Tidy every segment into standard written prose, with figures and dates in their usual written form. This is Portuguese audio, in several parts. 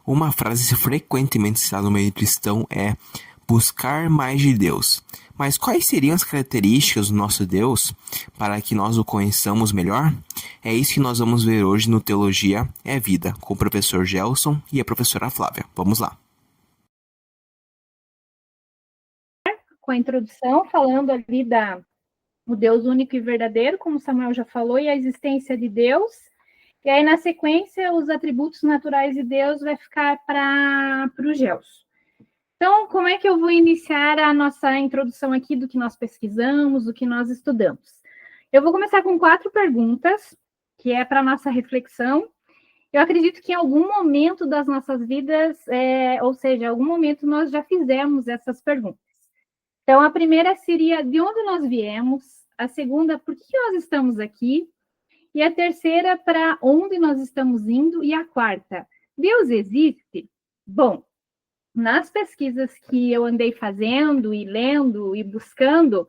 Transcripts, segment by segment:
Uma frase frequentemente citada no meio cristão é buscar mais de Deus. Mas quais seriam as características do nosso Deus para que nós o conheçamos melhor? É isso que nós vamos ver hoje no Teologia é Vida, com o professor Gelson e a professora Flávia. Vamos lá. Com a introdução, falando ali do Deus único e verdadeiro, como Samuel já falou, e a existência de Deus. E aí, na sequência, os atributos naturais de Deus vai ficar para o Gelson. Então, como é que eu vou iniciar a nossa introdução aqui do que nós pesquisamos, do que nós estudamos? Eu vou começar com 4 perguntas, que é para a nossa reflexão. Eu acredito que em algum momento das nossas vidas, ou seja, em algum momento nós já fizemos essas perguntas. Então, a primeira seria de onde nós viemos, a segunda, por que nós estamos aqui, e a terceira, para onde nós estamos indo, e a quarta, Deus existe? Bom, nas pesquisas que eu andei fazendo e lendo e buscando,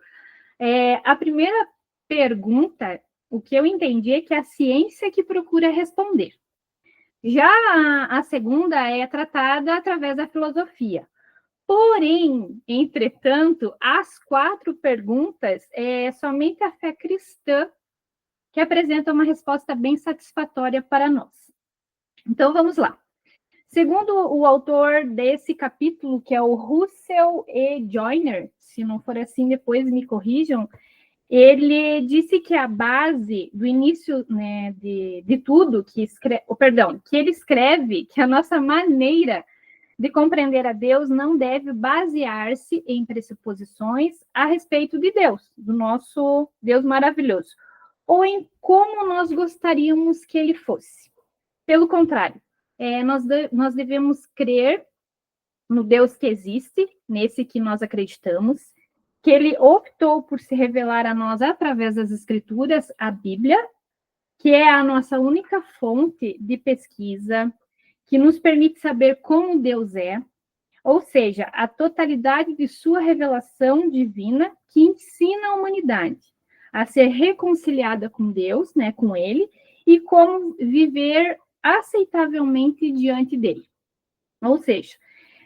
a primeira pergunta, o que eu entendi é que é a ciência que procura responder. Já a segunda é tratada através da filosofia. Porém, entretanto, as 4 perguntas é somente a fé cristã que apresenta uma resposta bem satisfatória para nós. Então, vamos lá. Segundo o autor desse capítulo, que é o Russell E. Joyner, se não for assim, depois me corrijam, ele disse que a base do início, né, de tudo que ele escreve, que a nossa maneira de compreender a Deus não deve basear-se em pressuposições a respeito de Deus, do nosso Deus maravilhoso, ou em como nós gostaríamos que ele fosse. Pelo contrário, nós devemos crer no Deus que existe, nesse que nós acreditamos, que ele optou por se revelar a nós através das Escrituras, a Bíblia, que é a nossa única fonte de pesquisa, que nos permite saber como Deus é, ou seja, a totalidade de sua revelação divina que ensina a humanidade a ser reconciliada com Deus, né, com ele, e como viver aceitavelmente diante dele. Ou seja,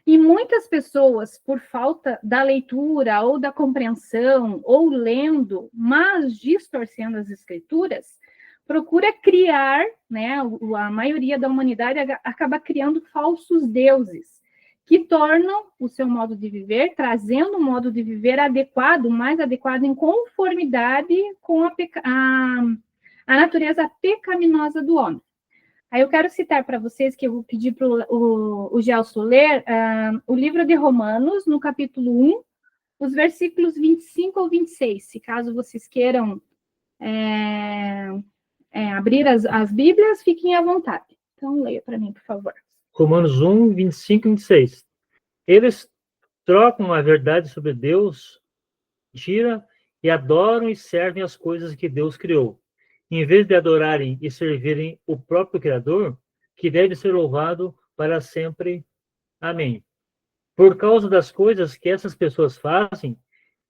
e muitas pessoas, por falta da leitura ou da compreensão, ou lendo, mas distorcendo as escrituras, procura criar, né, a maioria da humanidade acaba criando falsos deuses, que tornam o seu modo de viver, trazendo um modo de viver adequado, mais adequado em conformidade com a natureza pecaminosa do homem. Aí eu quero citar para vocês, que eu vou pedir para o Gelson ler, o livro de Romanos, no capítulo 1, os versículos 25 ao 26, se caso vocês queiram abrir as Bíblias, fiquem à vontade. Então, leia para mim, por favor. Romanos 1, 25 e 26. Eles trocam a verdade sobre Deus, mentira, e adoram e servem as coisas que Deus criou, em vez de adorarem e servirem o próprio Criador, que deve ser louvado para sempre. Amém. Por causa das coisas que essas pessoas fazem,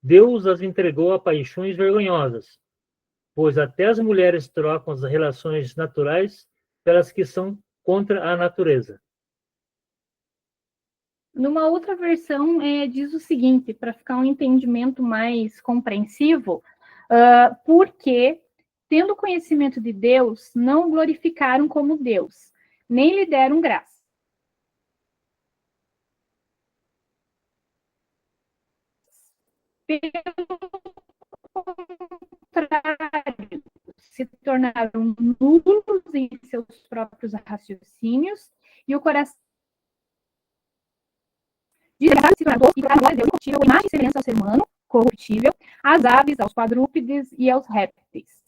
Deus as entregou a paixões vergonhosas, pois até as mulheres trocam as relações naturais pelas que são contra a natureza. Numa outra versão, diz o seguinte, para ficar um entendimento mais compreensivo, porque, tendo conhecimento de Deus, não o glorificaram como Deus, nem lhe deram graça. Pelo contrário, se tornaram nulos em seus próprios raciocínios, e o coração de Deus se tornou incorruptível, imagem e semelhança ao ser humano, corruptível, às aves, aos quadrúpedes e aos répteis.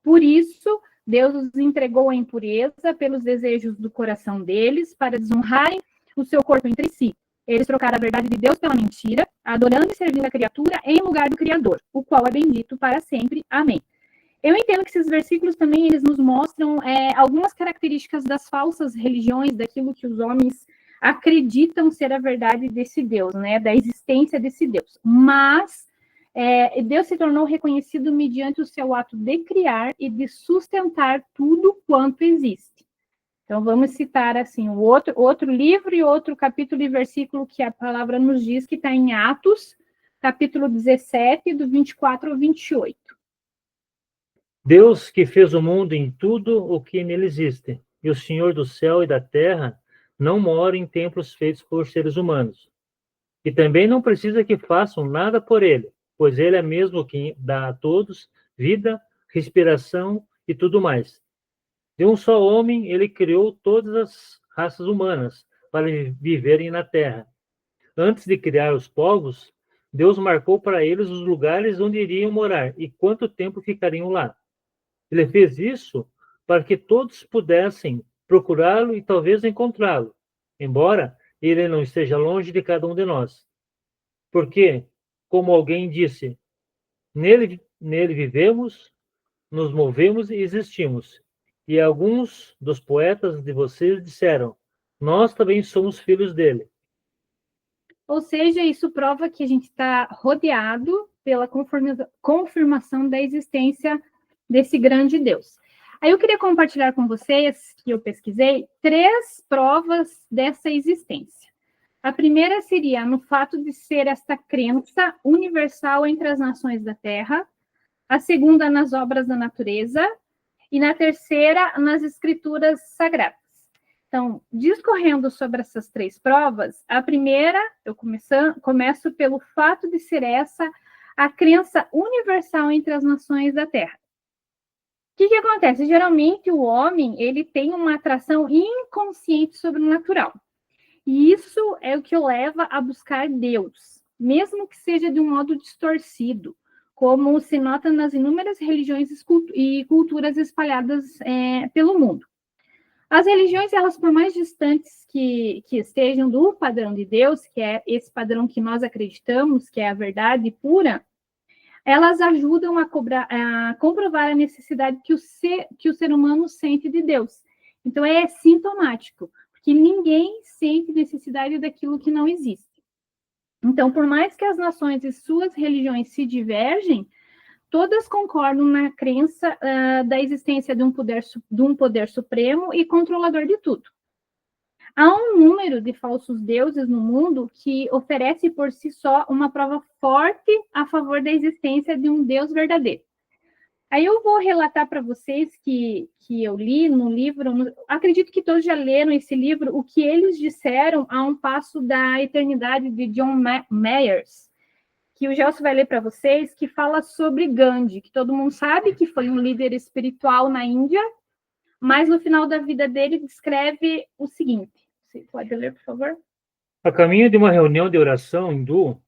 Por isso, Deus os entregou à impureza pelos desejos do coração deles, para desonrarem o seu corpo entre si. Eles trocaram a verdade de Deus pela mentira, adorando e servindo a criatura em lugar do Criador, o qual é bendito para sempre. Amém. Eu entendo que esses versículos também eles nos mostram algumas características das falsas religiões, daquilo que os homens acreditam ser a verdade desse Deus, né, da existência desse Deus. Mas Deus se tornou reconhecido mediante o seu ato de criar e de sustentar tudo quanto existe. Então, vamos citar assim o outro livro e outro capítulo e versículo que a palavra nos diz, que está em Atos, capítulo 17, do 24 ao 28. Deus que fez o mundo em tudo o que nele existe, e o Senhor do céu e da terra, não mora em templos feitos por seres humanos. E também não precisa que façam nada por ele, pois ele é mesmo quem dá a todos vida, respiração e tudo mais. De um só homem, ele criou todas as raças humanas para viverem na terra. Antes de criar os povos, Deus marcou para eles os lugares onde iriam morar e quanto tempo ficariam lá. Ele fez isso para que todos pudessem procurá-lo e talvez encontrá-lo, embora ele não esteja longe de cada um de nós. Porque, como alguém disse, nele vivemos, nos movemos e existimos. E alguns dos poetas de vocês disseram, nós também somos filhos dele. Ou seja, isso prova que a gente está rodeado pela confirmação da existência desse grande Deus. Aí eu queria compartilhar com vocês, que eu pesquisei, 3 provas dessa existência. A primeira seria no fato de ser esta crença universal entre as nações da Terra, a segunda nas obras da natureza e na terceira nas escrituras sagradas. Então, discorrendo sobre essas 3 provas, a primeira, eu começo pelo fato de ser essa a crença universal entre as nações da Terra. O que acontece? Geralmente, o homem ele tem uma atração inconsciente sobre o natural. E isso é o que o leva a buscar Deus, mesmo que seja de um modo distorcido, como se nota nas inúmeras religiões e culturas espalhadas pelo mundo. As religiões, elas por mais distantes que estejam do padrão de Deus, que é esse padrão que nós acreditamos, que é a verdade pura, elas ajudam a comprovar a necessidade que o ser humano sente de Deus. Então, é sintomático, porque ninguém sente necessidade daquilo que não existe. Então, por mais que as nações e suas religiões se divergem, todas concordam na crença da existência de um poder supremo e controlador de tudo. Há um número de falsos deuses no mundo que oferece por si só uma prova forte a favor da existência de um Deus verdadeiro. Aí eu vou relatar para vocês que eu li no livro, acredito que todos já leram esse livro, o que eles disseram a um passo da eternidade, de John Mayers, que o Gelson vai ler para vocês, que fala sobre Gandhi, que todo mundo sabe que foi um líder espiritual na Índia, mas no final da vida dele descreve o seguinte. Você pode ler, por favor? A caminho de uma reunião de oração hindu,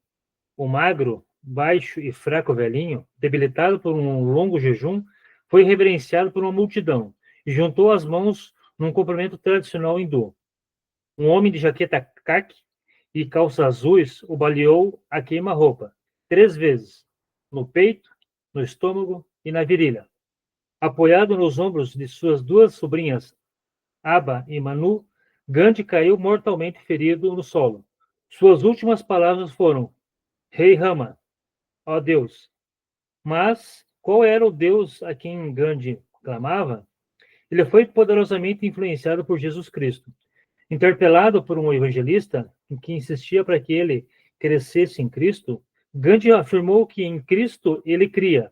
o magro, baixo e fraco velhinho, debilitado por um longo jejum, foi reverenciado por uma multidão e juntou as mãos num cumprimento tradicional hindu. Um homem de jaqueta caqui e calças azuis o baleou a queima-roupa 3 vezes, no peito, no estômago e na virilha. Apoiado nos ombros de suas 2 sobrinhas, Aba e Manu, Gandhi caiu mortalmente ferido no solo. Suas últimas palavras foram: Rei Rama, ó Deus. Mas qual era o Deus a quem Gandhi clamava? Ele foi poderosamente influenciado por Jesus Cristo. Interpelado por um evangelista que insistia para que ele crescesse em Cristo, Gandhi afirmou que em Cristo ele cria.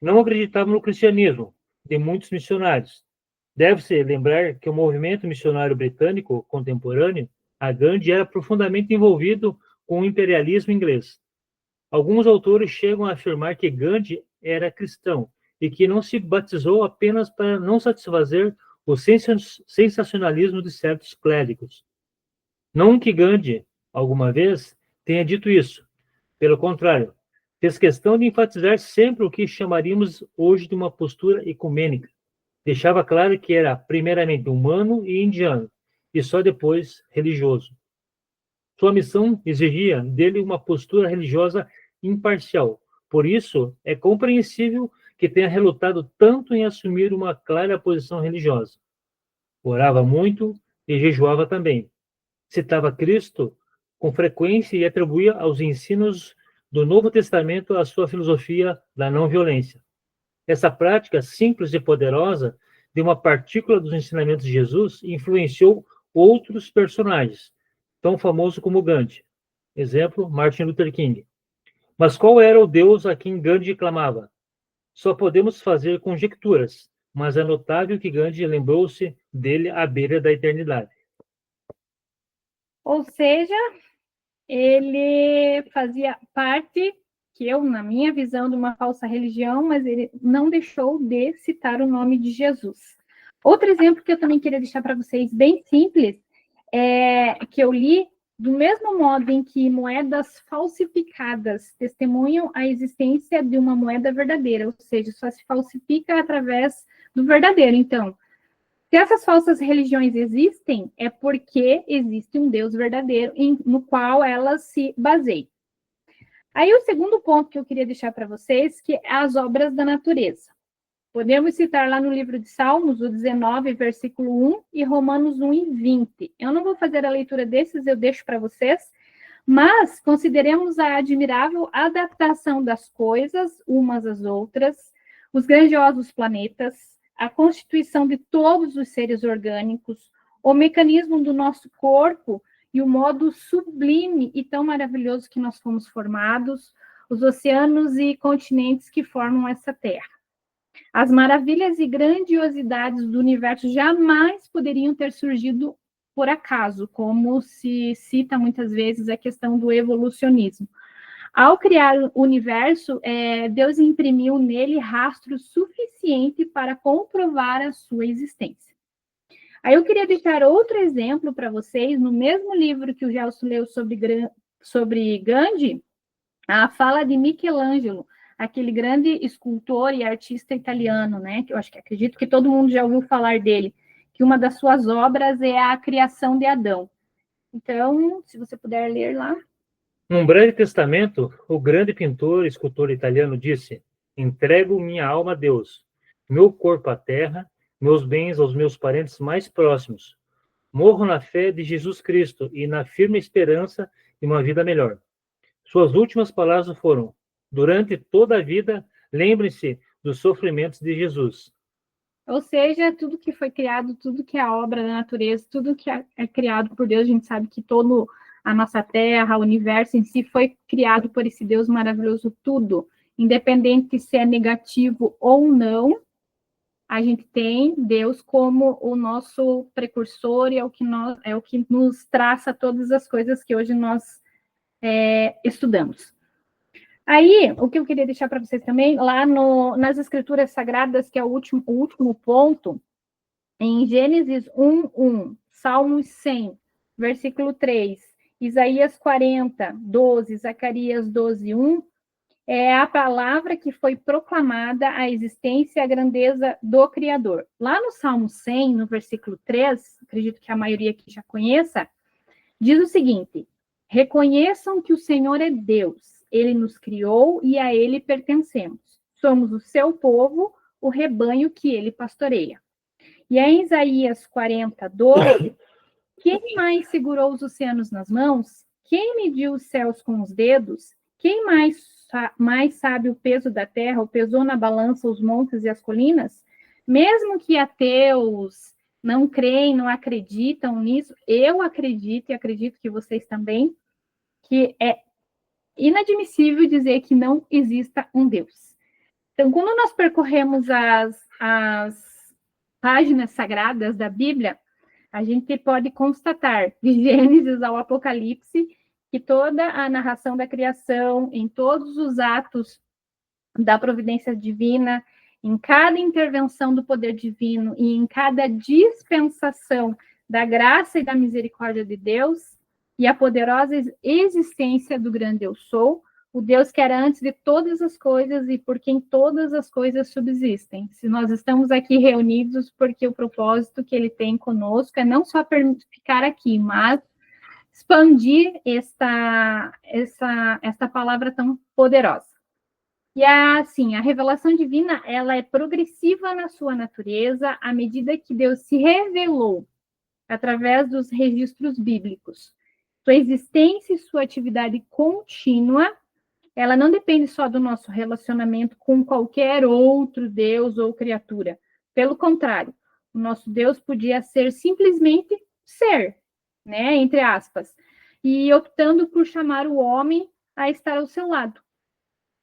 Não acreditava no cristianismo de muitos missionários. Deve-se lembrar que o movimento missionário britânico contemporâneo a Gandhi era profundamente envolvido com o imperialismo inglês. Alguns autores chegam a afirmar que Gandhi era cristão e que não se batizou apenas para não satisfazer o sensacionalismo de certos clérigos. Não que Gandhi, alguma vez, tenha dito isso. Pelo contrário, fez questão de enfatizar sempre o que chamaríamos hoje de uma postura ecumênica. Deixava claro que era primeiramente humano e indiano, e só depois religioso. Sua missão exigia dele uma postura religiosa imparcial. Por isso, é compreensível que tenha relutado tanto em assumir uma clara posição religiosa. Orava muito e jejuava também. Citava Cristo com frequência e atribuía aos ensinos do Novo Testamento a sua filosofia da não violência. Essa prática simples e poderosa de uma partícula dos ensinamentos de Jesus e influenciou outros personagens, tão famosos como Gandhi. Exemplo, Martin Luther King. Mas qual era o Deus a quem Gandhi clamava? Só podemos fazer conjecturas, mas é notável que Gandhi lembrou-se dele à beira da eternidade. Ou seja, ele fazia parte, que eu, na minha visão, de uma falsa religião, mas ele não deixou de citar o nome de Jesus. Outro exemplo que eu também queria deixar para vocês, bem simples, é que eu li, do mesmo modo em que moedas falsificadas testemunham a existência de uma moeda verdadeira, ou seja, só se falsifica através do verdadeiro. Então, se essas falsas religiões existem, é porque existe um Deus verdadeiro no qual elas se baseiam. Aí o segundo ponto que eu queria deixar para vocês, que é as obras da natureza. Podemos citar lá no livro de Salmos, o 19, versículo 1, e Romanos 1 e 20. Eu não vou fazer a leitura desses, eu deixo para vocês, mas consideremos a admirável adaptação das coisas umas às outras, os grandiosos planetas, a constituição de todos os seres orgânicos, o mecanismo do nosso corpo e o modo sublime e tão maravilhoso que nós fomos formados, os oceanos e continentes que formam essa terra. As maravilhas e grandiosidades do universo jamais poderiam ter surgido por acaso, como se cita muitas vezes a questão do evolucionismo. Ao criar o universo, Deus imprimiu nele rastro suficiente para comprovar a sua existência. Aí eu queria deixar outro exemplo para vocês, no mesmo livro que o Gelson leu sobre Gandhi, a fala de Michelangelo, aquele grande escultor e artista italiano, né? Que eu acredito que todo mundo já ouviu falar dele, que uma das suas obras é a criação de Adão. Então, se você puder ler lá. Num breve testamento, o grande pintor e escultor italiano disse: entrego minha alma a Deus, meu corpo à terra, meus bens aos meus parentes mais próximos. Morro na fé de Jesus Cristo e na firme esperança de uma vida melhor. Suas últimas palavras foram: durante toda a vida, lembre-se dos sofrimentos de Jesus. Ou seja, tudo que foi criado, tudo que é a obra da natureza, tudo que é criado por Deus, a gente sabe que todo a nossa terra, o universo em si foi criado por esse Deus maravilhoso, tudo, independente se é negativo ou não, a gente tem Deus como o nosso precursor e é o que nos traça todas as coisas que hoje nós estudamos. Aí, o que eu queria deixar para vocês também, lá nas Escrituras Sagradas, que é o último ponto, em Gênesis 1:1, Salmos 100, versículo 3, Isaías 40, 12, Zacarias 12:1, é a palavra que foi proclamada a existência e a grandeza do Criador. Lá no Salmo 100, no versículo 3, acredito que a maioria aqui já conheça, diz o seguinte: reconheçam que o Senhor é Deus, Ele nos criou e a Ele pertencemos. Somos o seu povo, o rebanho que Ele pastoreia. E em Isaías 40, 12, quem mais segurou os oceanos nas mãos? Quem mediu os céus com os dedos? Quem mais sabe o peso da terra, ou pesou na balança os montes e as colinas? Mesmo que ateus não creem, não acreditam nisso, eu acredito, e acredito que vocês também, que é inadmissível dizer que não exista um Deus. Então, quando nós percorremos as páginas sagradas da Bíblia, a gente pode constatar, de Gênesis ao Apocalipse, que toda a narração da criação, em todos os atos da providência divina, em cada intervenção do poder divino e em cada dispensação da graça e da misericórdia de Deus e a poderosa existência do grande eu sou, o Deus que era antes de todas as coisas e por quem todas as coisas subsistem. Se nós estamos aqui reunidos, porque o propósito que ele tem conosco é não só ficar aqui, mas expandir esta palavra tão poderosa. E assim, a revelação divina, ela é progressiva na sua natureza à medida que Deus se revelou através dos registros bíblicos. Sua existência e sua atividade contínua, ela não depende só do nosso relacionamento com qualquer outro Deus ou criatura. Pelo contrário, O nosso Deus podia ser simplesmente ser, né, entre aspas, e optando por chamar o homem a estar ao seu lado.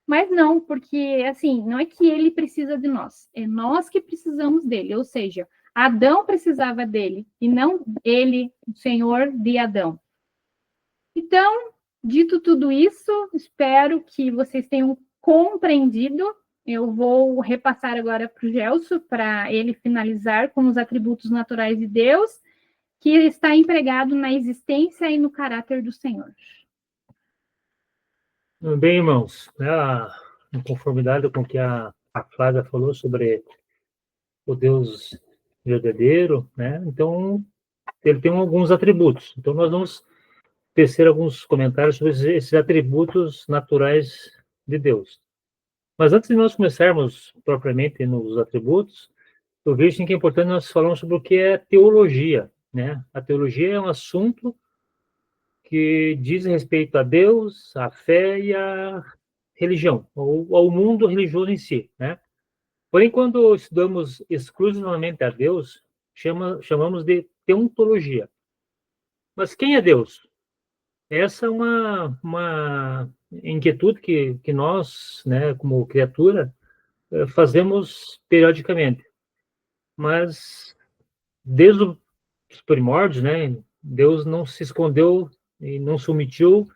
Mas não, porque, assim, não é que ele precisa de nós, é nós que precisamos dele, ou seja, Adão precisava dele, e não ele, o Senhor, de Adão. Então, dito tudo isso, espero que vocês tenham compreendido. Eu vou repassar agora para o Gelson, para ele finalizar com os atributos naturais de Deus, que está empregado na existência e no caráter do Senhor. Bem, irmãos, né, em conformidade com o que a Flávia falou sobre o Deus verdadeiro, né? Então, ele tem alguns atributos. Então, nós vamos tecer alguns comentários sobre esses atributos naturais de Deus. Mas antes de nós começarmos propriamente nos atributos, eu vejo que é importante nós falarmos sobre o que é teologia, né? A teologia é um assunto que diz respeito a Deus, à fé e à religião, ou ao mundo religioso em si, né? Porém, quando estudamos exclusivamente a Deus, chamamos de teontologia. Mas quem é Deus? Essa é uma inquietude que nós, né, como criatura, fazemos periodicamente. Mas, desde os primórdios, né, Deus não se escondeu e não se omitiu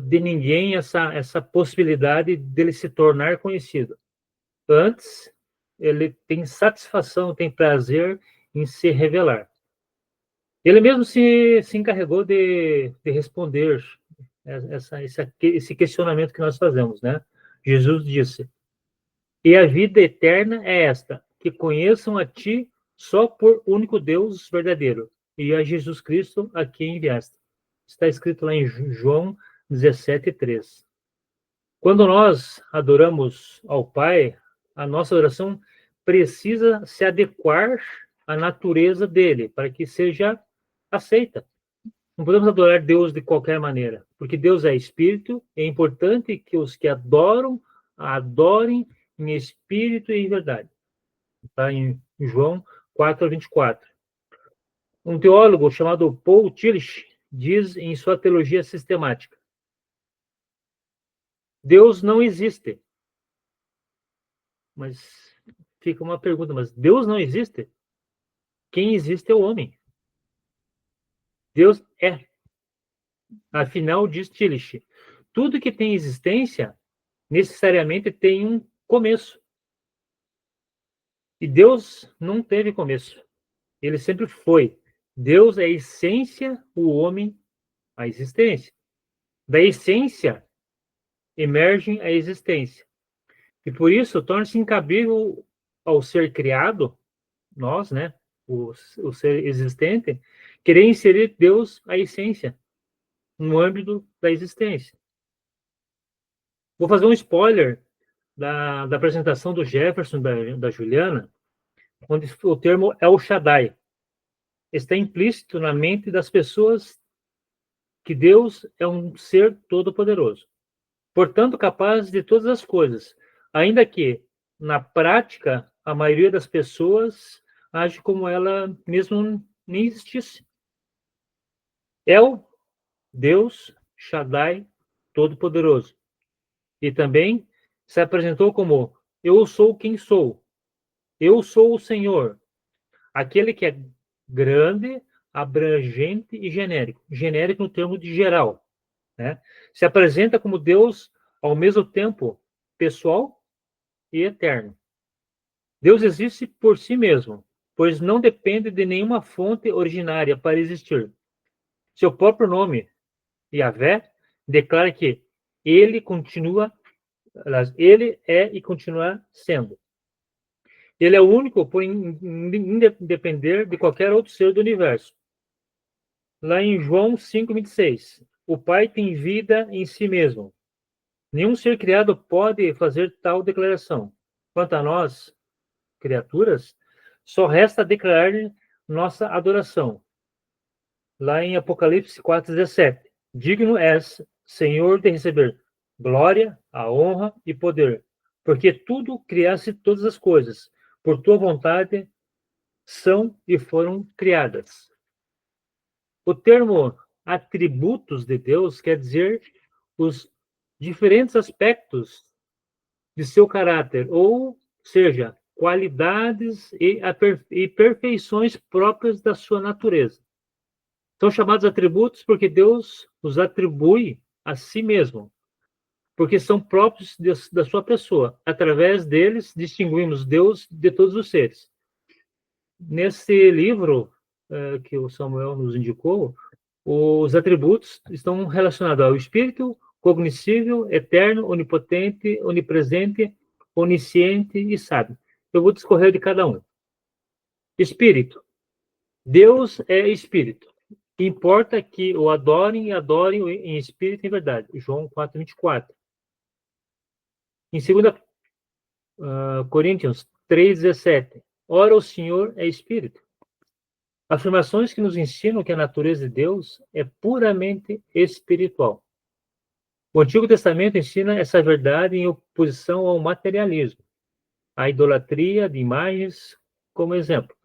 de ninguém essa possibilidade dele se tornar conhecido. Antes, ele tem satisfação, tem prazer em se revelar. Ele mesmo se encarregou de responder esse questionamento que nós fazemos, né? Jesus disse: "E a vida eterna é esta, que conheçam a ti só por único Deus verdadeiro, e a Jesus Cristo a quem enviaste." Está escrito lá em João 17:3. Quando nós adoramos ao Pai, a nossa oração precisa se adequar à natureza dele, para que seja aceita. Não podemos adorar Deus de qualquer maneira, porque Deus é espírito, é importante que os que adoram, adorem em espírito e em verdade. Está em João 4:24. Um teólogo chamado Paul Tillich diz em sua teologia sistemática: Deus não existe. Mas fica uma pergunta, mas Deus não existe? Quem existe é o homem. Deus é. Afinal, diz Tillich, tudo que tem existência necessariamente tem um começo. E Deus não teve começo. Ele sempre foi. Deus é a essência, o homem, a existência. Da essência emerge a existência. E por isso torna-se incabível ao ser criado, nós, né, o ser existente, querer inserir Deus, a essência, no âmbito da existência. Vou fazer um spoiler da apresentação do Jefferson, da Juliana, onde o termo El Shaddai está implícito na mente das pessoas que Deus é um ser todo-poderoso, portanto capaz de todas as coisas, ainda que, na prática, a maioria das pessoas age como ela mesmo nem existisse. El, Deus, Shaddai, todo-poderoso. E também se apresentou como: eu sou quem sou. Eu sou o Senhor. Aquele que é grande, abrangente e genérico. Genérico no termo de geral, né? Se apresenta como Deus ao mesmo tempo pessoal e eterno. Deus existe por si mesmo, pois não depende de nenhuma fonte originária para existir. Seu próprio nome, Yahvé, declara que ele é e continuará sendo. Ele é o único por independer de qualquer outro ser do universo. Lá em João 5:26, o Pai tem vida em si mesmo. Nenhum ser criado pode fazer tal declaração. Quanto a nós, criaturas, só resta declarar nossa adoração. Lá em Apocalipse 4:17, digno és, Senhor, de receber glória, a honra e poder, porque tudo criaste todas as coisas, por tua vontade são e foram criadas. O termo atributos de Deus quer dizer os diferentes aspectos de seu caráter, ou seja, qualidades e perfeições próprias da sua natureza. São chamados atributos porque Deus os atribui a si mesmo, porque são próprios da sua pessoa. Através deles, distinguimos Deus de todos os seres. Nesse livro que o Samuel nos indicou, os atributos estão relacionados ao espírito, cognoscível, eterno, onipotente, onipresente, onisciente e sábio. Eu vou discorrer de cada um. Espírito. Deus é espírito. Importa que o adorem e adorem em espírito e em verdade. João 4:24. Em 2 Coríntios 3:17. Ora, o Senhor é espírito. Afirmações que nos ensinam que a natureza de Deus é puramente espiritual. O Antigo Testamento ensina essa verdade em oposição ao materialismo, à idolatria de imagens, como exemplo.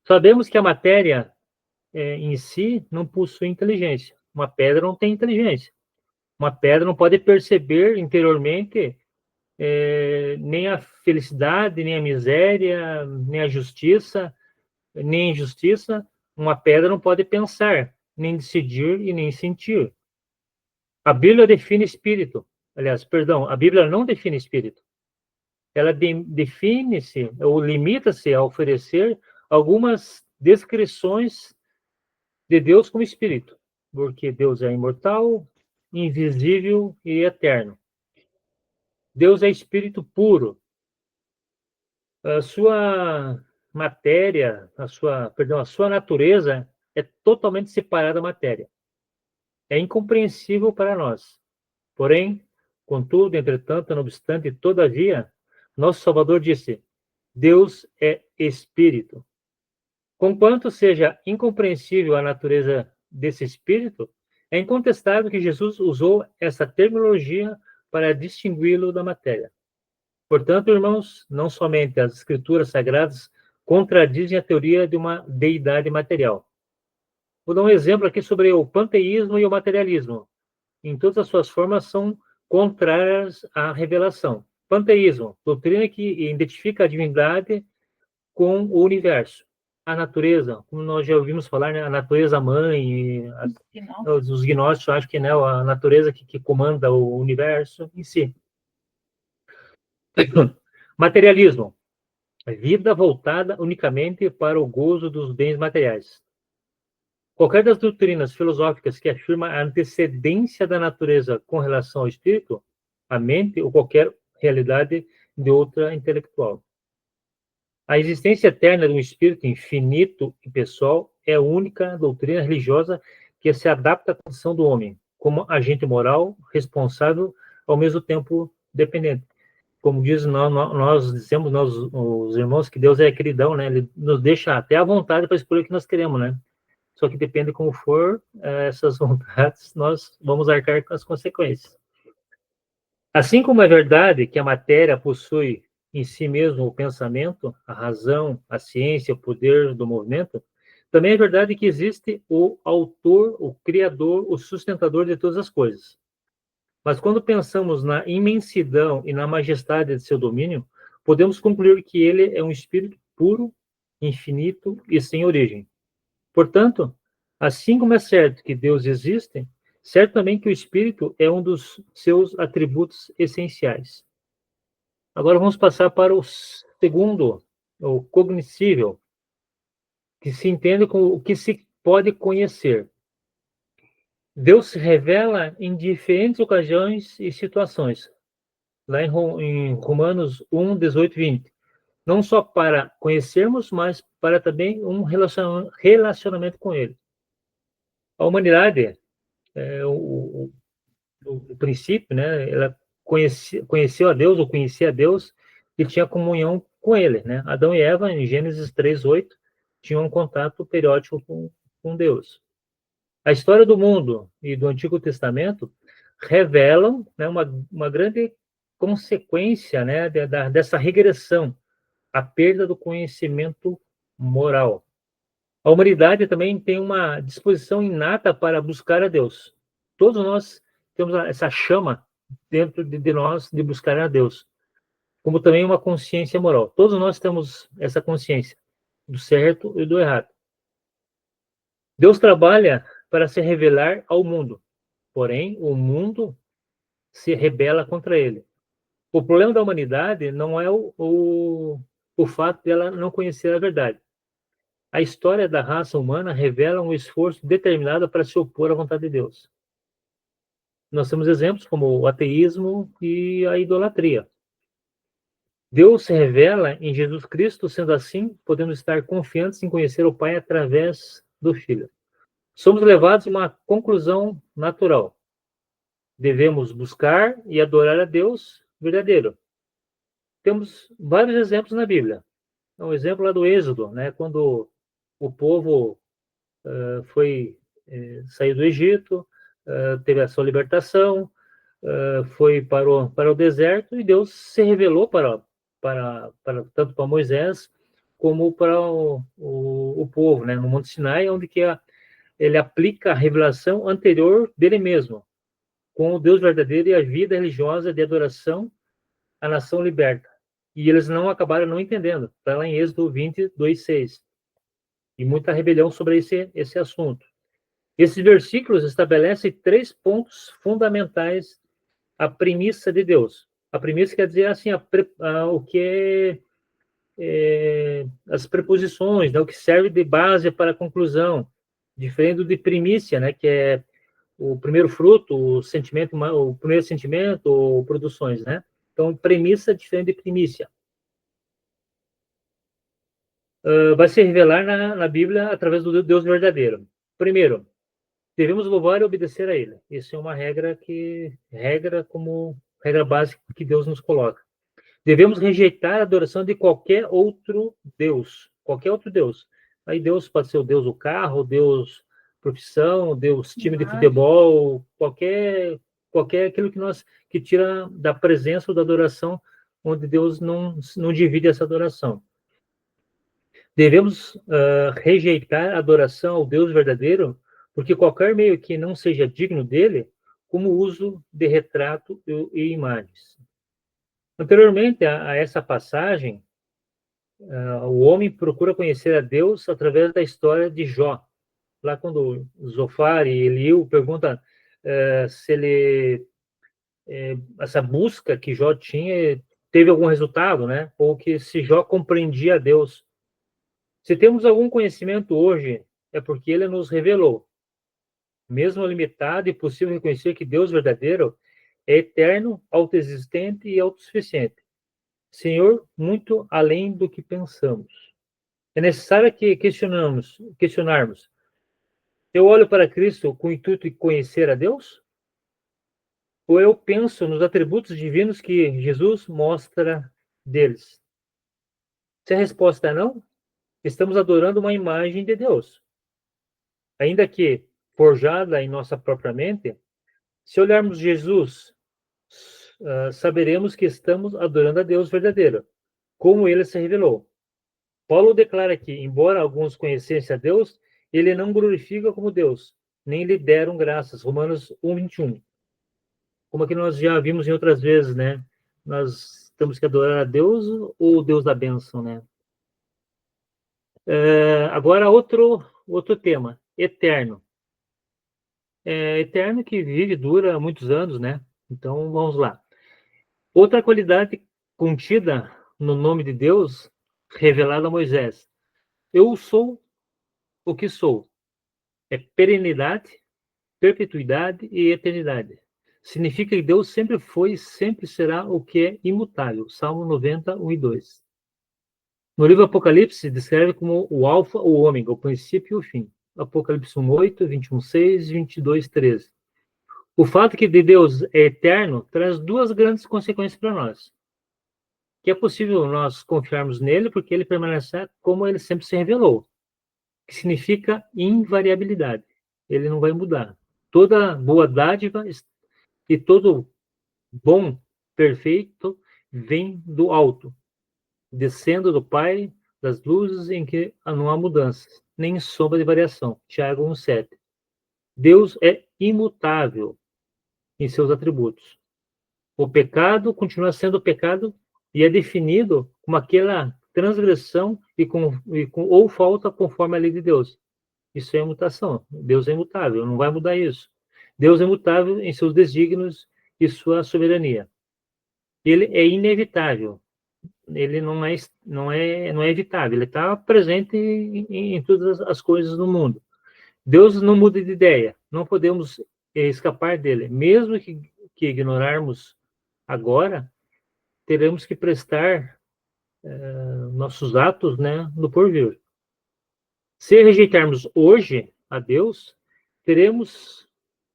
Sabemos que a matéria em si não possui inteligência. Uma pedra não tem inteligência. Uma pedra não pode perceber interiormente nem a felicidade, nem a miséria, nem a justiça, nem a injustiça. Uma pedra não pode pensar, nem decidir e nem sentir. A Bíblia define espírito. Aliás, perdão, a Bíblia não define espírito. Ela define-se ou limita-se a oferecer algumas descrições de Deus como espírito, porque Deus é imortal, invisível e eterno. Deus é espírito puro. A sua matéria, a sua natureza é totalmente separada da matéria. É incompreensível para nós. Porém, contudo, entretanto, não obstante, todavia, nosso Salvador disse: Deus é espírito. Conquanto seja incompreensível a natureza desse espírito, é incontestável que Jesus usou essa terminologia para distingui-lo da matéria. Portanto, irmãos, não somente as escrituras sagradas contradizem a teoria de uma deidade material. Vou dar um exemplo aqui sobre o panteísmo e o materialismo. Em todas as suas formas, são contrárias à revelação. Panteísmo, doutrina que identifica a divindade com o universo. A natureza, como nós já ouvimos falar, né? A natureza mãe, os gnósticos acham que, né, a natureza que comanda o universo em si. Materialismo, vida voltada unicamente para o gozo dos bens materiais. Qualquer das doutrinas filosóficas que afirma a antecedência da natureza com relação ao espírito, a mente ou qualquer realidade de outra intelectual. A existência eterna de um espírito infinito e pessoal é a única doutrina religiosa que se adapta à condição do homem, como agente moral, responsável, ao mesmo tempo dependente. Como diz, nós dizemos, nós, os irmãos, que Deus é queridão, né? Ele nos deixa até à vontade para escolher o que nós queremos, né? Só que depende como for essas vontades, nós vamos arcar com as consequências. Assim como é verdade que a matéria possui em si mesmo o pensamento, a razão, a ciência, o poder do movimento, também é verdade que existe o autor, o criador, o sustentador de todas as coisas. Mas quando pensamos na imensidão e na majestade de seu domínio, podemos concluir que ele é um espírito puro, infinito e sem origem. Portanto, assim como é certo que Deus existe, certo também que o espírito é um dos seus atributos essenciais. Agora vamos passar para o segundo, o cognoscível, que se entende como o que se pode conhecer. Deus se revela em diferentes ocasiões e situações. Lá em Romanos 1, 18 e 20. Não só para conhecermos, mas para também um relacionamento com Ele. A humanidade, o princípio, né, ela conheceu a Deus, ou conhecia a Deus, e tinha comunhão com Ele. Né? Adão e Eva, em Gênesis 3:8, tinham um contato periódico com Deus. A história do mundo e do Antigo Testamento revelam, né, uma grande consequência, né, dessa regressão, a perda do conhecimento moral. A humanidade também tem uma disposição inata para buscar a Deus. Todos nós temos essa chama dentro de nós de buscar a Deus, como também uma consciência moral. Todos nós temos essa consciência do certo e do errado. Deus trabalha para se revelar ao mundo, porém o mundo se rebela contra ele. O problema da humanidade não é o fato dela não conhecer a verdade. A história da raça humana revela um esforço determinado para se opor à vontade de Deus. Nós temos exemplos como o ateísmo e a idolatria. Deus se revela em Jesus Cristo, sendo assim, podemos estar confiantes em conhecer o Pai através do Filho. Somos levados a uma conclusão natural. Devemos buscar e adorar a Deus verdadeiro. Temos vários exemplos na Bíblia. Um exemplo lá do Êxodo, né? Quando o povo saiu do Egito, teve a sua libertação, foi para o deserto, e Deus se revelou tanto para Moisés como para o povo, né? No Monte Sinai, onde ele aplica a revelação anterior dele mesmo, com o Deus verdadeiro e a vida religiosa de adoração à nação liberta. E eles não acabaram não entendendo. Está lá em Êxodo 22:6. E muita rebelião sobre esse assunto. Esses versículos estabelecem 3 pontos fundamentais à premissa de Deus. A premissa quer dizer assim, o que as preposições, né, o que serve de base para a conclusão, diferente do de primícia, né, que é o primeiro fruto, o primeiro sentimento ou produções, né? Então, premissa é diferente de primícia. Vai se revelar na Bíblia através do Deus verdadeiro. Primeiro, devemos louvar e obedecer a Ele. Isso é uma regra básica que Deus nos coloca. Devemos rejeitar a adoração de qualquer outro Deus. Qualquer outro Deus. Aí Deus pode ser o Deus do carro, o Deus profissão, o Deus time de futebol, qualquer aquilo que tira da presença ou da adoração, onde Deus não divide essa adoração. Devemos rejeitar a adoração ao Deus verdadeiro, porque qualquer meio que não seja digno dele, como o uso de retrato e imagens. Anteriormente a essa passagem, o homem procura conhecer a Deus através da história de Jó. Lá quando Zofar e Eliú perguntam se essa busca que Jó tinha teve algum resultado, né? Ou que se Jó compreendia a Deus. Se temos algum conhecimento hoje, é porque ele nos revelou. Mesmo limitado, é possível reconhecer que Deus verdadeiro é eterno, autoexistente e autossuficiente. Senhor, muito além do que pensamos. É necessário que questionarmos. Eu olho para Cristo com o intuito de conhecer a Deus? Ou eu penso nos atributos divinos que Jesus mostra deles? Se a resposta é não, estamos adorando uma imagem de Deus. Ainda que forjada em nossa própria mente, se olharmos Jesus, saberemos que estamos adorando a Deus verdadeiro, como ele se revelou. Paulo declara que, embora alguns conhecessem a Deus, ele não glorifica como Deus, nem lhe deram graças. Romanos 1:21. Como aqui nós já vimos em outras vezes, né? Nós temos que adorar a Deus ou o Deus da bênção, né? Agora, outro tema, eterno. Eterno que vive, dura muitos anos, né? Então, vamos lá. Outra qualidade contida no nome de Deus, revelada a Moisés. Eu sou o que sou. É perenidade, perpetuidade e eternidade. Significa que Deus sempre foi e sempre será o que é imutável. Salmo 90, 1 e 2. No livro Apocalipse, descreve como o alfa, o ômega, o princípio e o fim. Apocalipse 1:8, 21:6 e 22:13. O fato que de Deus é eterno traz 2 grandes consequências para nós. Que é possível nós confiarmos nele porque ele permanece como ele sempre se revelou. Que significa invariabilidade. Ele não vai mudar. Toda boa dádiva e todo bom, perfeito, vem do alto, descendo do Pai das luzes em que não há mudanças, nem sombra de variação. Tiago 1,7. Deus é imutável em seus atributos. O pecado continua sendo pecado e é definido como aquela transgressão ou falta conforme a lei de Deus. Isso é mutação. Deus é imutável, não vai mudar isso. Deus é imutável em seus desígnios e sua soberania. Ele é inevitável. Ele não é evitável. Ele está presente em todas as coisas do mundo. Deus não muda de ideia. Não podemos escapar dele. Mesmo que ignorarmos agora, teremos que prestar nossos atos, né, no porvir. Se rejeitarmos hoje a Deus, teremos,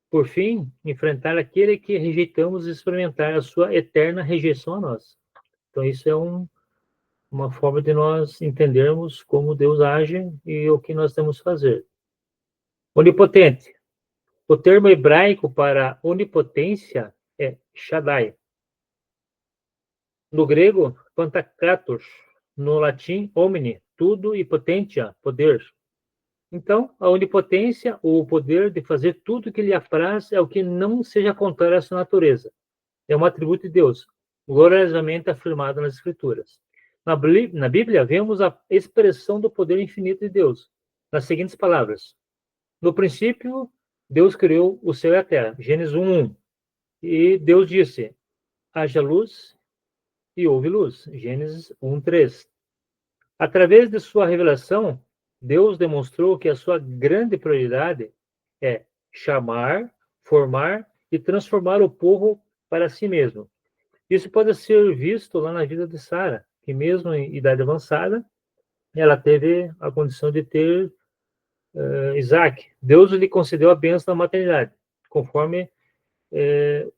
por fim, enfrentar aquele que rejeitamos e experimentar a sua eterna rejeição a nós. Então, isso é uma forma de nós entendermos como Deus age e o que nós temos que fazer. Onipotente. O termo hebraico para onipotência é Shaddai. No grego, pantokrator. No latim, omni, tudo, e potentia, poder. Então, a onipotência, ou o poder de fazer tudo o que lhe apraz, é o que não seja contrário à sua natureza. É um atributo de Deus, gloriosamente afirmado nas Escrituras. Na Bíblia, vemos a expressão do poder infinito de Deus, nas seguintes palavras. No princípio, Deus criou o céu e a terra. Gênesis 1:1. E Deus disse, haja luz, e houve luz. Gênesis 1:3. Através de sua revelação, Deus demonstrou que a sua grande prioridade é chamar, formar e transformar o povo para si mesmo. Isso pode ser visto lá na vida de Sara, que mesmo em idade avançada, ela teve a condição de ter Isaac. Deus lhe concedeu a bênção da maternidade, conforme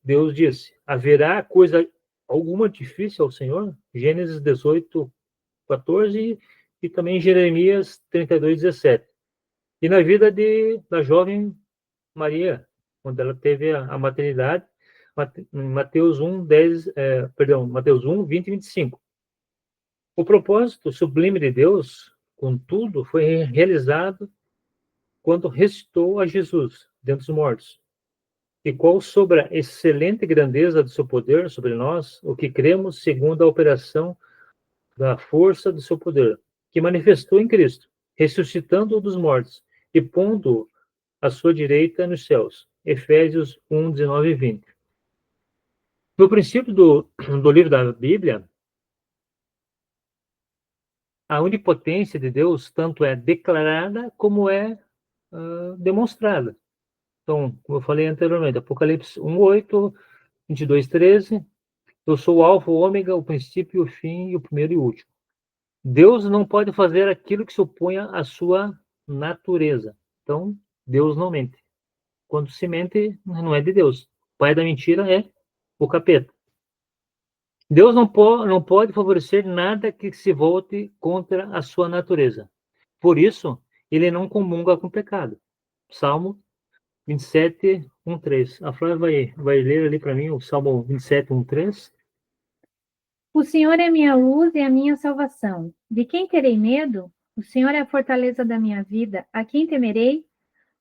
Deus disse. Haverá coisa alguma difícil ao Senhor? Gênesis 18:14 e também Jeremias 32:17. E na vida da jovem Maria, quando ela teve a maternidade, Mateus 1, 20 e 25. O propósito sublime de Deus, contudo, foi realizado quando ressuscitou a Jesus dentre os mortos. E qual sobre a excelente grandeza do seu poder sobre nós, o que cremos segundo a operação da força do seu poder, que manifestou em Cristo, ressuscitando-o dos mortos e pondo-o à sua direita nos céus. Efésios 1, 19 e 20. No princípio do livro da Bíblia, a onipotência de Deus tanto é declarada como é demonstrada. Então, como eu falei anteriormente, Apocalipse 1:8, 22:13, eu sou o alfa, o ômega, o princípio, o fim, e o primeiro e o último. Deus não pode fazer aquilo que se oponha à sua natureza. Então, Deus não mente. Quando se mente, não é de Deus. O pai da mentira é o capeta. Deus não pode favorecer nada que se volte contra a sua natureza. Por isso, ele não comunga com o pecado. Salmo 27, 1:3. A Flávia vai ler ali para mim o Salmo 27, 1:3. O Senhor é minha luz e a minha salvação. De quem terei medo? O Senhor é a fortaleza da minha vida. A quem temerei?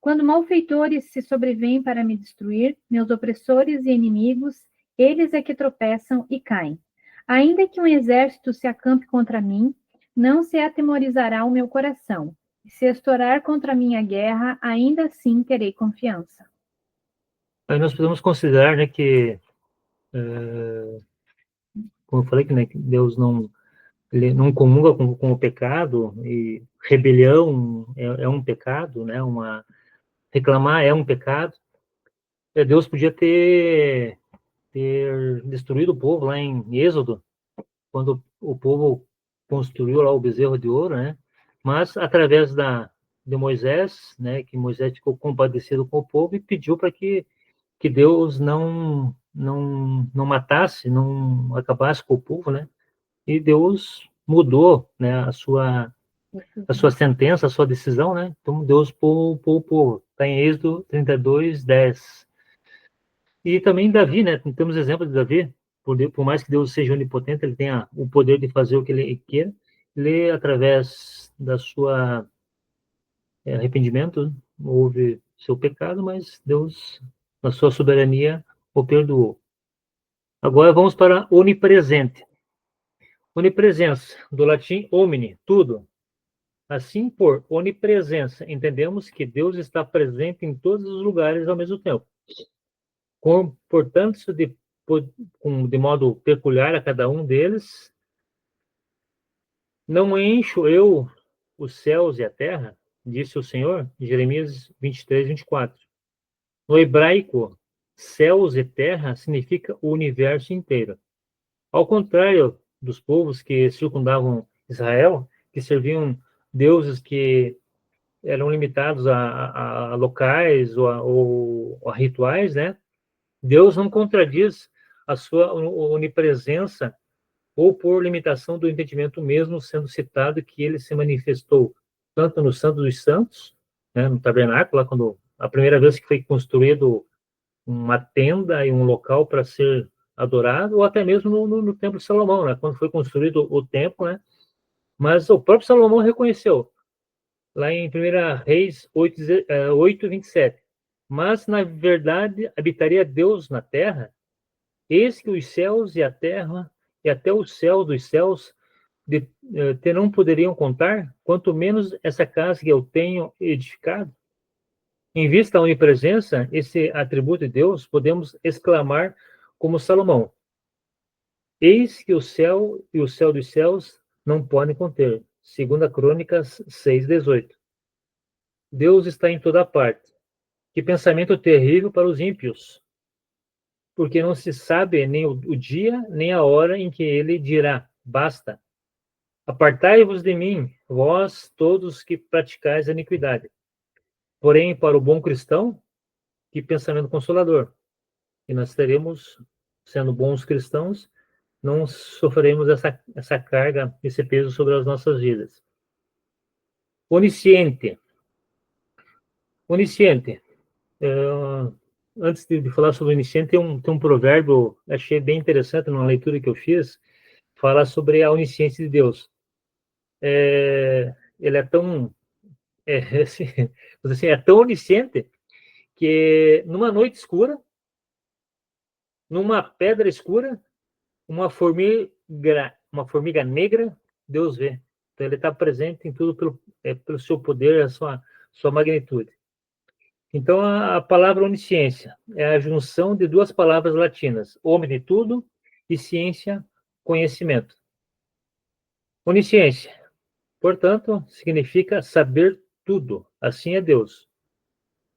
Quando malfeitores se sobrevêm para me destruir, meus opressores e inimigos, eles é que tropeçam e caem. Ainda que um exército se acampe contra mim, não se atemorizará o meu coração. Se estourar contra mim a guerra, ainda assim terei confiança. Aí nós podemos considerar, né, que, como eu falei, que, né, que Deus ele não comunga com o pecado, e rebelião é um pecado, né, reclamar é um pecado. Deus podia ter destruído o povo lá em Êxodo, quando o povo construiu lá o bezerro de ouro, né? Mas através de Moisés, né, que Moisés ficou compadecido com o povo e pediu para que Deus não matasse, não acabasse com o povo, né? E Deus mudou, né, a sua sentença, a sua decisão, né? Então Deus poupou o povo. Está em Êxodo 32:10. E também Davi, né? Temos exemplo de Davi. Por mais que Deus seja onipotente, ele tenha o poder de fazer o que ele queira. ele, através da sua arrependimento, houve seu pecado, mas Deus, na sua soberania, o perdoou. Agora vamos para onipresente. Onipresença, do latim omni, tudo. Assim, por onipresença, entendemos que Deus está presente em todos os lugares ao mesmo tempo. Comportando-se de modo peculiar a cada um deles, não encho eu os céus e a terra, disse o Senhor, Jeremias 23, 24. No hebraico, céus e terra significa o universo inteiro. Ao contrário dos povos que circundavam Israel, que serviam deuses que eram limitados a locais ou a rituais, né? Deus não contradiz a sua onipresença ou por limitação do entendimento mesmo, sendo citado que ele se manifestou tanto no Santo dos Santos, né, no tabernáculo, lá quando a primeira vez que foi construído uma tenda e um local para ser adorado, ou até mesmo no Templo de Salomão, né, quando foi construído o templo, né, mas o próprio Salomão reconheceu, lá em 1 Reis 8, 27, mas na verdade habitaria Deus na terra, eis que os céus e a terra e até o céu dos céus não poderiam contar, quanto menos essa casa que eu tenho edificado. Em vista da onipresença, esse atributo de Deus, podemos exclamar como Salomão: eis que o céu e o céu dos céus não podem conter. 2 Crônicas 6:18. Deus está em toda parte. Que pensamento terrível para os ímpios, porque não se sabe nem o dia, nem a hora em que ele dirá: basta. Apartai-vos de mim, vós todos que praticais a iniquidade. Porém, para o bom cristão, que pensamento consolador. E nós teremos, sendo bons cristãos, não sofreremos essa carga, esse peso sobre as nossas vidas. Onisciente. Onisciente. Antes de falar sobre onisciente, tem um provérbio, achei bem interessante numa leitura que eu fiz, fala sobre a onisciência de Deus. Ele é tão, assim, é tão onisciente que numa noite escura, numa pedra escura, uma formiga negra, Deus vê. Então ele está presente em tudo pelo seu poder, a sua magnitude. Então a palavra onisciência é a junção de duas palavras latinas, omni, tudo, e ciência, conhecimento. Onisciência, portanto, significa saber tudo. Assim é Deus.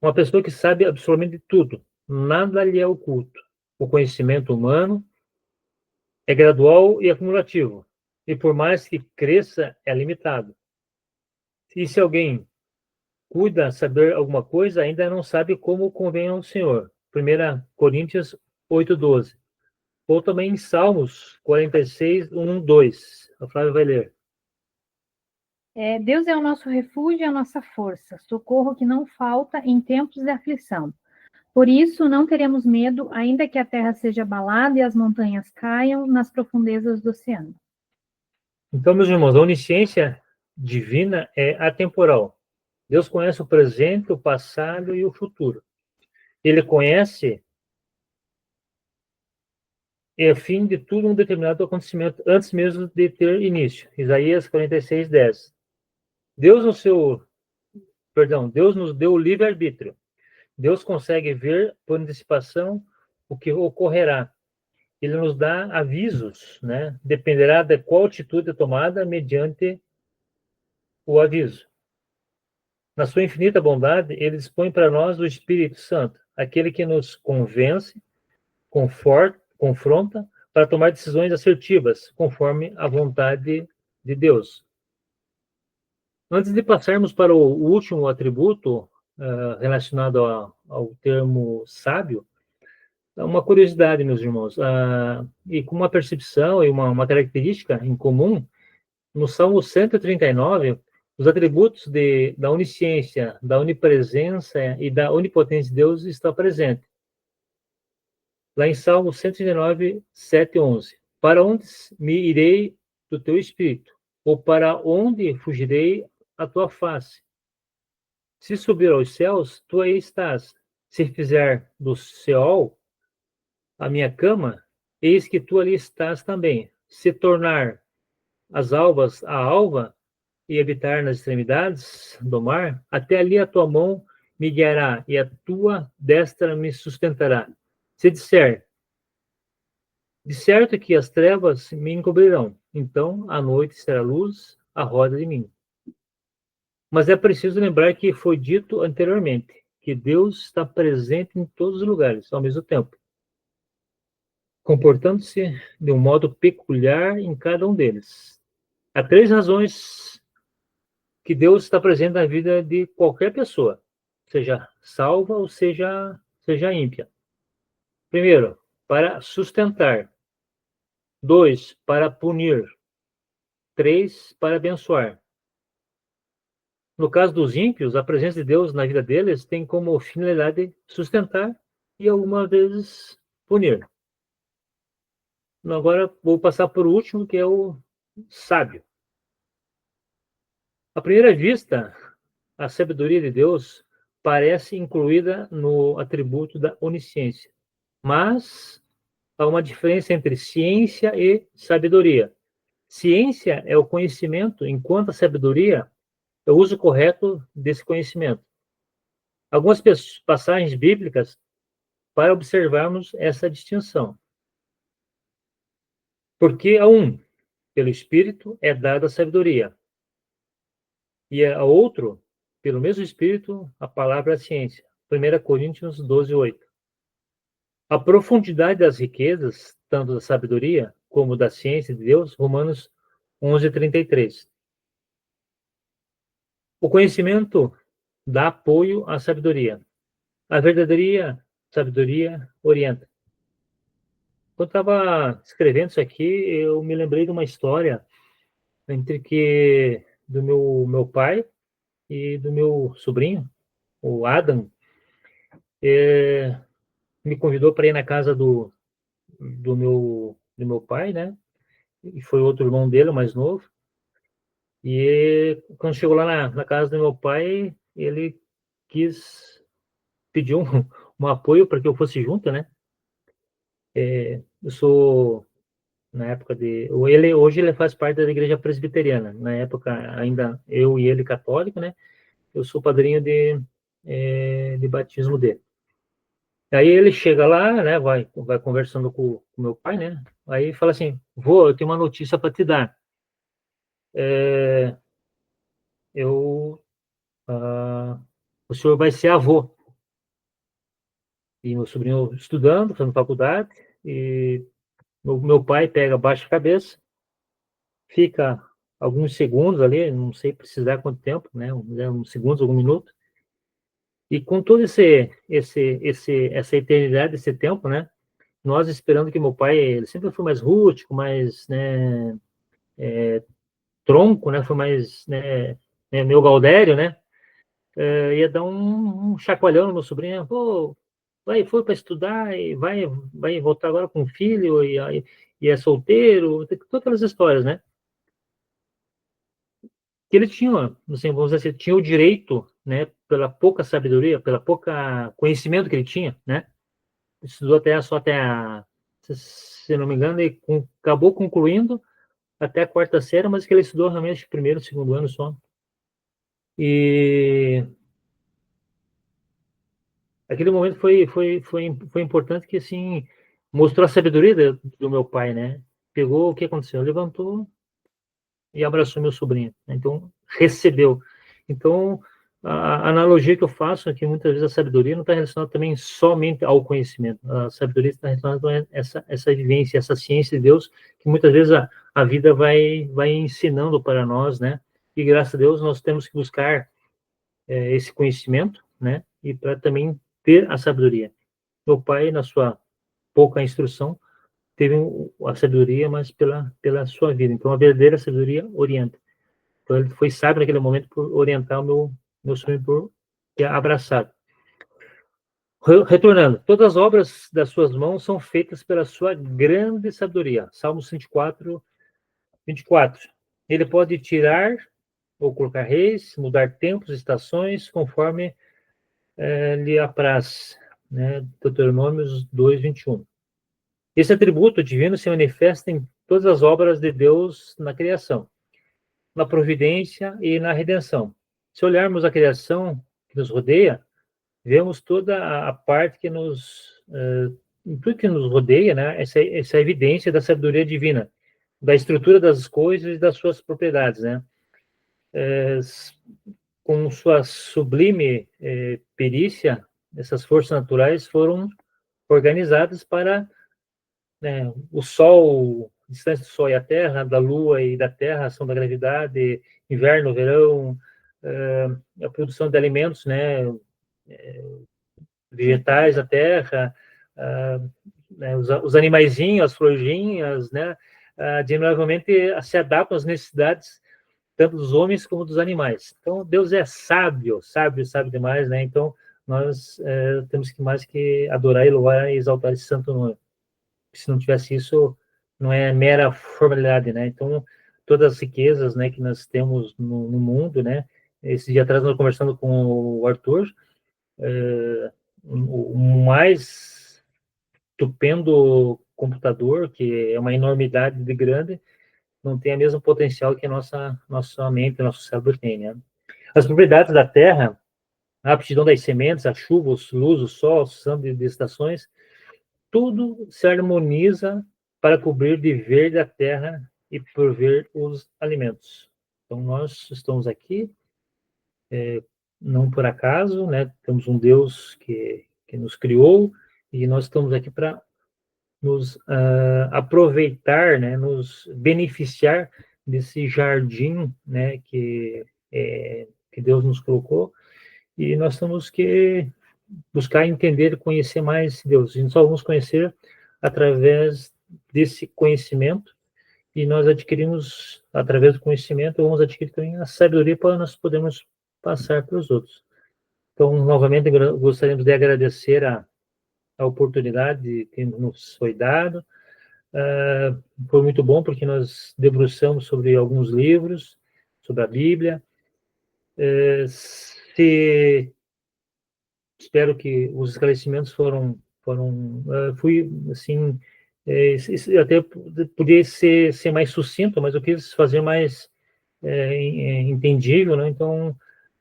Uma pessoa que sabe absolutamente tudo, nada lhe é oculto. O conhecimento humano é gradual e acumulativo, e por mais que cresça, é limitado. E se alguém cuida saber alguma coisa, ainda não sabe como convém ao Senhor. 1 Coríntios 8:12. Ou também em Salmos 46, 1, 2. A Flávia vai ler. Deus é o nosso refúgio e a nossa força, socorro que não falta em tempos de aflição. Por isso, não teremos medo, ainda que a terra seja abalada e as montanhas caiam nas profundezas do oceano. Então, meus irmãos, a onisciência divina é atemporal. Deus conhece o presente, o passado e o futuro. Ele conhece o fim de tudo um determinado acontecimento antes mesmo de ter início. Isaías 46:10. Deus nos deu o livre-arbítrio. Deus consegue ver por antecipação o que ocorrerá. Ele nos dá avisos, né? Dependerá de qual atitude é tomada mediante o aviso. Na sua infinita bondade, ele dispõe para nós o Espírito Santo, aquele que nos convence, confronta, para tomar decisões assertivas, conforme a vontade de Deus. Antes de passarmos para o último atributo relacionado ao termo sábio, uma curiosidade, meus irmãos, e com uma percepção e uma característica em comum, no Salmo 139, os atributos da onisciência, da onipresença e da onipotência de Deus estão presentes. Lá em Salmo 139, 7 e 11. Para onde me irei do teu espírito? Ou para onde fugirei a tua face? Se subir aos céus, tu aí estás. Se fizer do Seol a minha cama, eis que tu ali estás também. Se tornar as alvas a alva e habitar nas extremidades do mar, até ali a tua mão me guiará e a tua destra me sustentará. Se disser, de certo que as trevas me encobrirão, então a noite será luz à roda de mim. Mas é preciso lembrar que foi dito anteriormente que Deus está presente em todos os lugares ao mesmo tempo, comportando-se de um modo peculiar em cada um deles. Há 3 razões que Deus está presente na vida de qualquer pessoa, seja salva ou seja ímpia. Primeiro, para sustentar. 2, para punir. 3, para abençoar. No caso dos ímpios, a presença de Deus na vida deles tem como finalidade sustentar e algumas vezes punir. Agora vou passar por último, que é o sábio. À primeira vista, a sabedoria de Deus parece incluída no atributo da onisciência, mas há uma diferença entre ciência e sabedoria. Ciência é o conhecimento, enquanto a sabedoria é o uso correto desse conhecimento. Algumas passagens bíblicas para observarmos essa distinção. Porque a um, pelo Espírito, é dada a sabedoria, e a outro, pelo mesmo Espírito, a palavra é a ciência. 1 Coríntios 12, 8. A profundidade das riquezas, tanto da sabedoria como da ciência de Deus, Romanos 11, 33. O conhecimento dá apoio à sabedoria. A verdadeira sabedoria orienta. Quando eu estava escrevendo isso aqui, eu me lembrei de uma história do meu pai e do meu sobrinho, o Adam. Me convidou para ir na casa do meu pai, né? E foi outro irmão dele, o mais novo. E quando chegou lá na casa do meu pai, ele pediu um apoio para que eu fosse junto, né? Eu sou, na época hoje ele faz parte da igreja presbiteriana. Na época, ainda eu e ele católico, né? Eu sou padrinho de batismo dele. Aí ele chega lá, né? Vai conversando com o meu pai, né? Aí fala assim: vô, eu tenho uma notícia para te dar. O senhor vai ser avô. E meu sobrinho estudando, fazendo faculdade, e meu pai baixa a cabeça, fica alguns segundos ali, não sei precisar quanto tempo, né? Uns segundos, algum minuto. E com toda essa eternidade, esse tempo, né? Nós esperando que meu pai, ele sempre foi mais rústico, mais, né, tronco, né? Foi mais, né, meu Gaudério, né? Ia dar um chacoalhão no meu sobrinho, pô, foi para estudar e vai voltar agora com um filho e é solteiro, todas aquelas histórias, né? Que ele tinha, assim, vamos dizer assim, tinha o direito, né, pela pouca sabedoria, pela pouca conhecimento que ele tinha, né? Estudou se não me engano, ele acabou concluindo até a 4ª série, mas que ele estudou realmente primeiro, segundo ano só. E aquele momento foi importante, que assim mostrou a sabedoria do meu pai, né? Pegou, o que aconteceu? Levantou e abraçou meu sobrinho, né? Então recebeu. Então a analogia que eu faço é que muitas vezes a sabedoria não está relacionada também somente ao conhecimento. A sabedoria está relacionada a essa vivência, essa ciência de Deus, que muitas vezes a vida vai ensinando para nós, né? E graças a Deus nós temos que buscar esse conhecimento, né? E para também ter a sabedoria. Meu pai, na sua pouca instrução, teve a sabedoria, mas pela sua vida. Então, a verdadeira sabedoria orienta. Então, ele foi sábio naquele momento por orientar o meu sonho, por ter abraçado. Retornando, todas as obras das suas mãos são feitas pela sua grande sabedoria. Salmo 104, 24. Ele pode tirar ou colocar reis, mudar tempos, estações, conforme lhe apraz, né? Deuteronômio 2:21. Esse atributo divino se manifesta em todas as obras de Deus na criação, na providência e na redenção. Se olharmos a criação que nos rodeia, vemos toda a parte que em tudo que nos rodeia, né? Essa evidência da sabedoria divina, da estrutura das coisas e das suas propriedades, né? Com sua sublime perícia, essas forças naturais foram organizadas para, né, o Sol, a distância do Sol e a Terra, da Lua e da Terra, ação da gravidade, inverno, verão, a produção de alimentos, né, vegetais da Terra, né, os animaizinhos, as florzinhas, né, de se adaptam às necessidades tanto dos homens como dos animais. Então, Deus é sábio, sábio, sábio demais, né? Então, nós temos que mais que adorar e louvar e exaltar esse santo nome. Se não tivesse isso, não é mera formalidade, né? Então, todas as riquezas, né, que nós temos no mundo, né? Esse dia atrás, nós conversando com o Arthur, o mais estupendo computador, que é uma enormidade de grande, não tem o mesmo potencial que a nossa mente, nosso cérebro tem, né? As propriedades da terra, a aptidão das sementes, a chuva, luz, o sol, a sucessão de estações, tudo se harmoniza para cobrir de verde a terra e prover os alimentos. Então, nós estamos aqui, não por acaso, né? Temos um Deus que nos criou e nós estamos aqui para nos aproveitar, né, nos beneficiar desse jardim, né, que Deus nos colocou, e nós temos que buscar entender e conhecer mais Deus. E só vamos conhecer através desse conhecimento, e nós adquirimos, através do conhecimento, vamos adquirir também a sabedoria para nós podermos passar para os outros. Então, novamente, gostaríamos de agradecer a oportunidade que nos foi dada. Foi muito bom porque nós debruçamos sobre alguns livros, sobre a Bíblia. Espero que os esclarecimentos fui assim, até podia ser mais sucinto, mas eu quis fazer mais entendível, né? Então,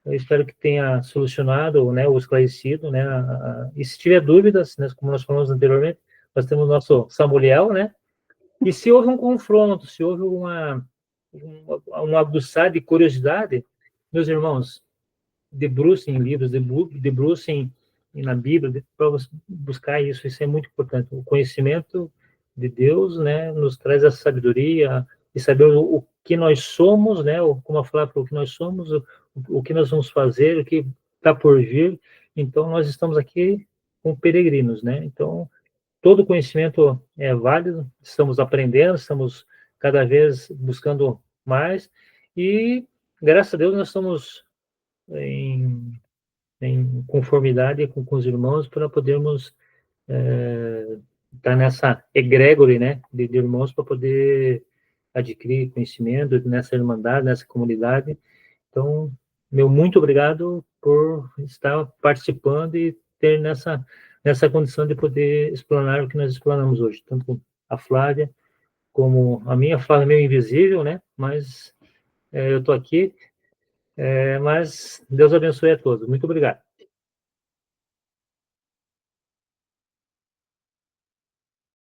eu espero que tenha solucionado, né, ou esclarecido, né? E se tiver dúvidas, né, como nós falamos anteriormente, nós temos o nosso Samuel, né? E se houve um confronto, se houve um aguçar de curiosidade, meus irmãos, debrucem em livros, debrucem na Bíblia, para buscar isso é muito importante. O conhecimento de Deus, né, nos traz a sabedoria e saber o que nós somos, né, como a Flávia falou, o que nós somos, o que nós vamos fazer, o que está por vir. Então, nós estamos aqui com peregrinos, né? Então, todo conhecimento é válido, estamos aprendendo, estamos cada vez buscando mais, e, graças a Deus, nós estamos em conformidade com os irmãos para podermos estar nessa egrégore, né, de irmãos para poder adquirir conhecimento nessa irmandade, nessa comunidade. Então, meu muito obrigado por estar participando e ter nessa condição de poder explanar o que nós explanamos hoje, tanto a Flávia como a minha. Flávia é meio invisível, né, mas eu estou aqui, mas Deus abençoe a todos. Muito obrigado.